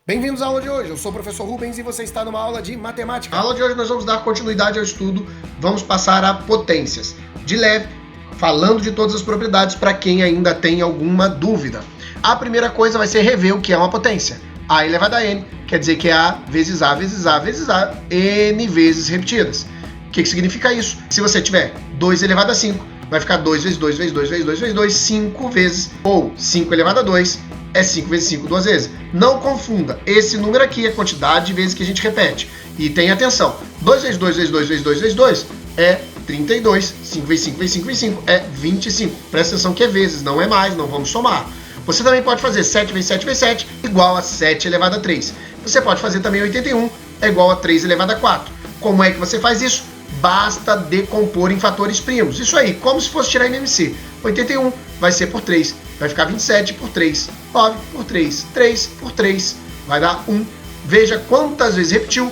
Bem-vindos à aula de hoje, eu sou o professor Rubens e você está numa aula de matemática. Na aula de hoje nós vamos dar continuidade ao estudo, vamos passar a potências. De leve, falando de todas as propriedades para quem ainda tem alguma dúvida. A primeira coisa vai ser rever o que é uma potência. A elevado a n quer dizer que é A vezes A vezes A vezes A, n vezes repetidas. O que significa isso? Se você tiver 2 elevado a 5, vai ficar 2 vezes 2 vezes 2 vezes 2 vezes 2, 5 vezes, ou 5 elevado a 2, é 5 vezes 5 duas vezes. Não confunda, esse número aqui é a quantidade de vezes que a gente repete. E tenha atenção, 2 vezes 2 vezes 2 vezes 2 vezes 2 é 32, 5 vezes 5 vezes 5 vezes 5 é 25. Presta atenção que é vezes, não é mais, não vamos somar. Você também pode fazer 7 vezes 7 vezes 7 igual a 7 elevado a 3. Você pode fazer também 81 é igual a 3 elevado a 4. Como é que você faz isso? Basta decompor em fatores primos. Isso aí, como se fosse tirar MMC. 81 vai ser por 3, vai ficar 27 por 3, 9 por 3, 3 por 3, vai dar 1. Veja quantas vezes repetiu,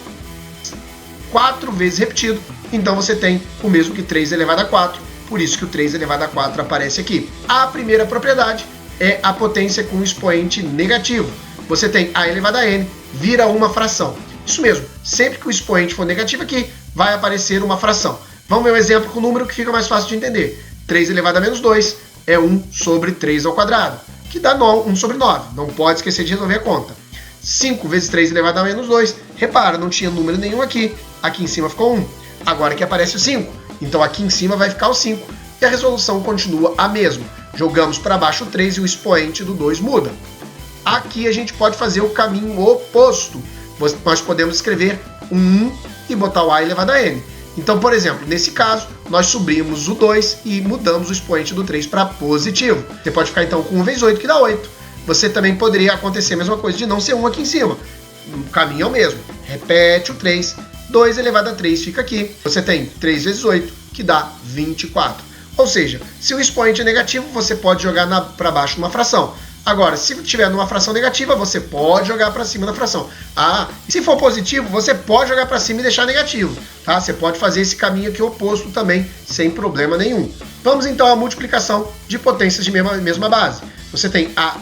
4 vezes repetido, então você tem o mesmo que 3 elevado a 4, por isso que o 3 elevado a 4 aparece aqui. A primeira propriedade é a potência com expoente negativo. Você tem A elevado a n, vira uma fração. Isso mesmo, sempre que o expoente for negativo aqui, vai aparecer uma fração. Vamos ver um exemplo com o número que fica mais fácil de entender. 3 elevado a menos 2 é 1 sobre 3 ao quadrado, que dá 1 sobre 9. Não pode esquecer de resolver a conta. 5 vezes 3 elevado a menos 2, repara, não tinha número nenhum aqui. Aqui em cima ficou 1. Agora que aparece o 5. Então aqui em cima vai ficar o 5. E a resolução continua a mesma. Jogamos para baixo o 3 e o expoente do 2 muda. Aqui a gente pode fazer o caminho oposto. Nós podemos escrever um 1 e botar o A elevado a n. Então, por exemplo, nesse caso, nós subimos o 2 e mudamos o expoente do 3 para positivo. Você pode ficar então com 1 vezes 8, que dá 8. Você também poderia acontecer a mesma coisa de não ser 1 aqui em cima. O caminho é o mesmo. Repete o 3, 2 elevado a 3 fica aqui. Você tem 3 vezes 8, que dá 24. Ou seja, se o expoente é negativo, você pode jogar para baixo numa fração. Agora, se tiver numa fração negativa, você pode jogar para cima da fração. E se for positivo, você pode jogar para cima e deixar negativo. Tá? Você pode fazer esse caminho aqui oposto também, sem problema nenhum. Vamos então à multiplicação de potências de mesma base. Você tem A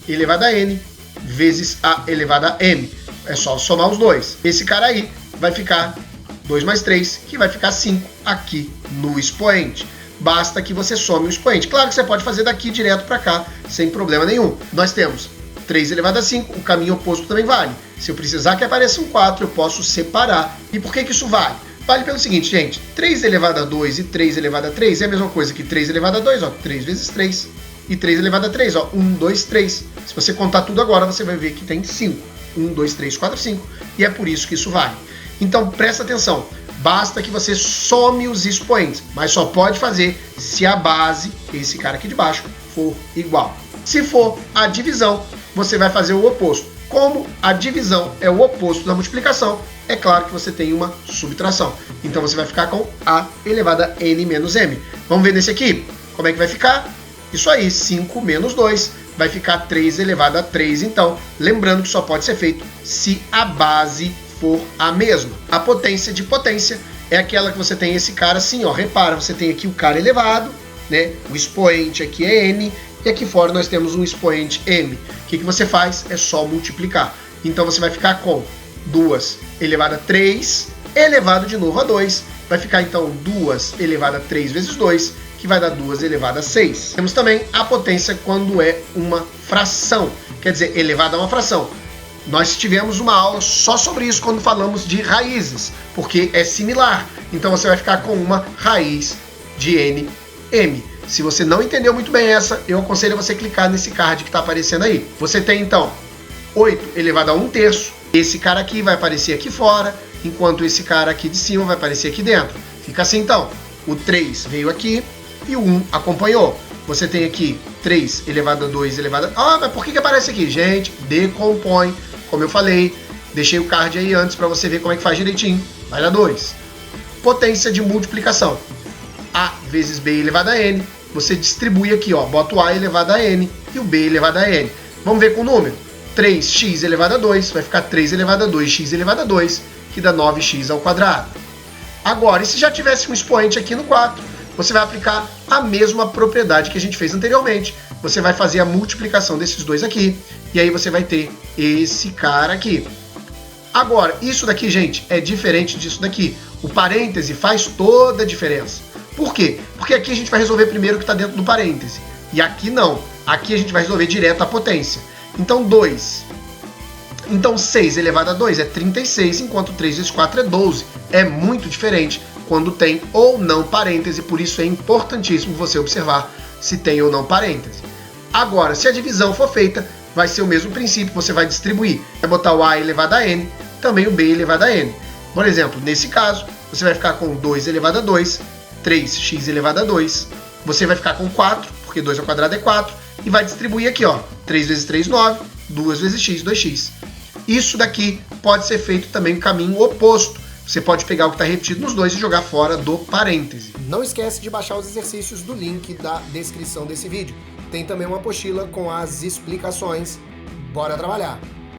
elevado a n vezes A elevado a m. É só somar os dois. Esse cara aí vai ficar 2 mais 3, que vai ficar 5 aqui no expoente. Basta que você some o expoente. Claro que você pode fazer daqui direto para cá, sem problema nenhum. Nós temos 3 elevado a 5, o caminho oposto também vale. Se eu precisar que apareça um 4, eu posso separar. E por que isso vale? Vale pelo seguinte, gente. 3 elevado a 2 e 3 elevado a 3 é a mesma coisa que 3 elevado a 2, ó, 3 vezes 3. E 3 elevado a 3, ó, 1, 2, 3. Se você contar tudo agora, você vai ver que tem 5. 1, 2, 3, 4, 5. E é por isso que isso vale. Então, presta atenção. Basta que você some os expoentes, mas só pode fazer se a base, esse cara aqui de baixo, for igual. Se for a divisão, você vai fazer o oposto. Como a divisão é o oposto da multiplicação, é claro que você tem uma subtração. Então você vai ficar com A elevado a n menos m. Vamos ver nesse aqui? Como é que vai ficar? Isso aí, 5 menos 2, vai ficar 3 elevado a 3. Então, lembrando que só pode ser feito se a base for a mesma. A potência de potência é aquela que você tem esse cara assim, ó. Repara, você tem aqui o cara elevado, né? O expoente aqui é n, e aqui fora nós temos um expoente m. O que você faz? É só multiplicar. Então você vai ficar com 2 elevado a 3, elevado de novo a 2. Vai ficar então 2 elevado a 3 vezes 2, que vai dar 2 elevado a 6. Temos também a potência quando é uma fração, quer dizer, elevado a uma fração. Nós tivemos uma aula só sobre isso quando falamos de raízes, porque é similar. Então você vai ficar com uma raiz de nm. Se você não entendeu muito bem essa, eu aconselho você clicar nesse card que está aparecendo aí. Você tem então 8 elevado a 1/3. Esse cara aqui vai aparecer aqui fora, enquanto esse cara aqui de cima vai aparecer aqui dentro. Fica assim então. O 3 veio aqui e o 1 acompanhou. Você tem aqui 3 elevado a 2 elevado a... mas por que aparece aqui? Gente, decompõe. Como eu falei, deixei o card aí antes para você ver como é que faz direitinho. Vai dar 2. Potência de multiplicação. A vezes B elevado a n. Você distribui aqui, ó. Bota o A elevado a n e o B elevado a n. Vamos ver com o número. 3x elevado a 2 vai ficar 3 elevado a 2x elevado a 2, que dá 9x ao quadrado. Agora, e se já tivesse um expoente aqui no 4? Você vai aplicar a mesma propriedade que a gente fez anteriormente. você vai fazer a multiplicação desses dois aqui, e aí você vai ter esse cara aqui. Agora, isso daqui, gente, é diferente disso daqui. O parêntese faz toda a diferença. Por quê? Porque aqui a gente vai resolver primeiro o que está dentro do parêntese. E aqui não. Aqui a gente vai resolver direto a potência. Então, 2. Então, 6 elevado a 2 é 36, enquanto 3 vezes 4 é 12. É muito diferente quando tem ou não parêntese, por isso é importantíssimo você observar se tem ou não parêntese. Agora, se a divisão for feita, vai ser o mesmo princípio, você vai distribuir. Vai botar o A elevado a N, também o B elevado a N. Por exemplo, nesse caso, você vai ficar com 2 elevado a 2, 3x elevado a 2, você vai ficar com 4, porque 2 ao quadrado é 4, e vai distribuir aqui, ó, 3 vezes 3, 9, 2 vezes x, 2x. Isso daqui pode ser feito também no caminho oposto. Você pode pegar o que está repetido nos dois e jogar fora do parêntese. Não esquece de baixar os exercícios do link da descrição desse vídeo. Tem também uma apostila com as explicações. Bora trabalhar!